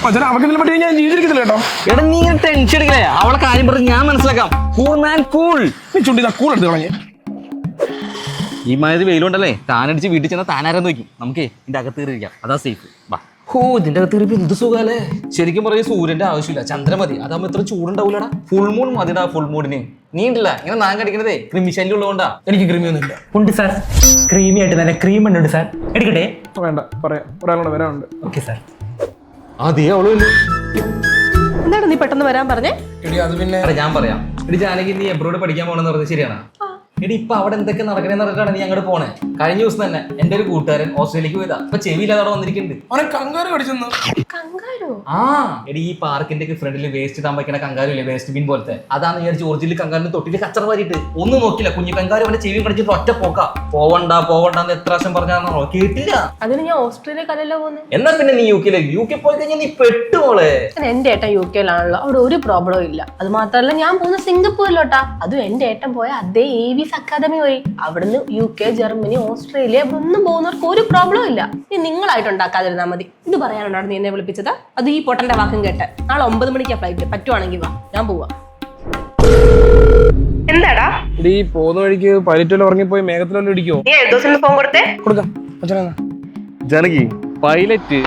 മച്ചാനെ അവർക്ക് പറ്റി ഞാൻ ജീവിച്ചിരിക്കുന്നില്ല കേട്ടോ. എടാ നീ ഇങ്ങനെ ടെൻഷൻ എടുക്കലേ, അവളെ കാര്യം പറഞ്ഞ് ഞാൻ മനസ്സിലാക്കാം. Cool man cool. നീ ചുണ്ടി കൂൾ എടുത്ത് കളഞ്ഞ്. ഈ മാതിരി വെയിലുണ്ടല്ലേ, താനടിച്ച് വീട്ടിൽ ചെന്നാൽ താനാരെന്ന് നോക്കും. നമുക്കേ ഇതിന്റെ അകത്ത് കയറിയിരിക്കാം, അതാ സേഫ്. വാ. ഹോ, ഇതിന്റെ അകത്ത് കയറിയപ്പോ എന്ത് സുഖാലേ. ശരിക്കും പറയും സൂര്യന്റെ ആവശ്യമില്ല, ചന്ദ്രൻ മതി. അതാകുമ്പോ ഇത്ര ചൂടുണ്ടാവൂലടാ. ഫുൾ മൂൺ മതിടാ. ഫുൾ മൂണിന് നീ ഉണ്ടല്ല ഇങ്ങനെ നാൻ കടിക്കണതേ ക്രിമിശല്യം ഉള്ളതുകൊണ്ടാ. എനിക്ക് ക്രീമിയൊന്നും ഇല്ല. ഉണ്ട് സാർ, ക്രീമി ആയിട്ട് നല്ല ക്രീം ഉണ്ട് സാർ. എടുക്കട്ടെ? വേണ്ട, പറയാം. ഒരാളോട് വരാനുണ്ട്. Okay sir. അതേ അവള് എന്താണ് നീ പെട്ടെന്ന് വരാൻ പറഞ്ഞേ? എടി അത് പിന്നെ ഞാൻ പറയാം. എടി ജാനകി, നീ എബ്രോഡ് പഠിക്കാൻ പോണെന്ന് പറഞ്ഞത് ശരിയാണ്. എടി ഇപ്പൊ അവിടെ എന്തൊക്കെ നടക്കണേന്ന് പറഞ്ഞിട്ടാണ് നീ അങ്ങോട്ട് പോണേ. കഴിഞ്ഞ ദിവസം തന്നെ എന്റെ ഒരു കൂട്ടുകാരൻ ഓസ്ട്രേലിയക്ക് പോയതാ. ഇപ്പൊ ചെവിയില്ലാതെ അവിടെ വന്നിരിക്കുന്നുണ്ട്. അവനെ കങ്കാര് കടിച്ചെന്ന്. കങ്കാരോ? ആ എടി, ഈ പാർക്കിന്റെ ഒക്കെ ഫ്രണ്ടിൽ വേസ്റ്റ് ഇടാൻ വയ്ക്കണ കങ്കാരു ഇല്ലേ, വേസ്റ്റ് ബിൻ പോലത്തെ. അതാണ് വിചാരിച്ച് ഒറിജിനൽ കങ്കാരിന് തൊട്ടിട്ട് കച്ചറ വാരിയിട്ട് ഒന്നും നോക്കില്ല. കുഞ്ഞു കങ്കാര് അവന്റെ ചെവി കടിച്ചിട്ട് ഒറ്റ പോക്കാ. പോവണ്ടെന്ന് എത്ര പ്രാവശ്യം പറഞ്ഞാന്നോ, കേട്ടില്ല. അതിന് ഞാൻ ഓസ്ട്രേലിയക്കല്ലല്ലോ പോകുന്നത്. എന്നാ പിന്നെ നീ യു കെ പോയി കഴിഞ്ഞാൽ നീ പെട്ടുമോളെ. എന്റെ ഏട്ടൻ UK-ലാണല്ലോ, അവിടെ ഒരു പ്രോബ്ലവും ഇല്ല. അത് മാത്രല്ല ഞാൻ പോകുന്ന സിംഗപ്പൂരിലോട്ടാ. അതും എന്റെ ഏട്ടൻ പോയ അതേ ഏവിയസ് അക്കാദമി പോയി. അവിടുന്ന് UK, ജർമ്മനി, ഓസ്ട്രേലിയ ഇവിടെ ഒന്നും പോകുന്നവർക്ക് ഒരു പ്രോബ്ലവും ഇല്ല. നീ നിങ്ങളായിട്ട് ഉണ്ടാക്കാതിരുന്നാ മതി. ഇത് പറയാനാണ് നീ എന്നെ വിളിപ്പിച്ചത്? അത് ഈ പൊട്ടന്റെ വാക്കും കേട്ട്. നാളെ 9 മണിക്കാ ഫ്ലൈറ്റ്. പറ്റുവാണെങ്കിൽ വാ, ഞാൻ പോവാ. എന്താടാ എടി പോകുന്ന വഴിക്ക് പൈലറ്റ് ഉറങ്ങിപ്പോയി മേഘത്തിലെല്ലാം ഇടിക്കോ? നീ എഴുതോസിന് ഫോൺ കൊടുത്തേ. കൊടുക്കാം. അച്ഛനാ ജാനകി, പൈലറ്റ്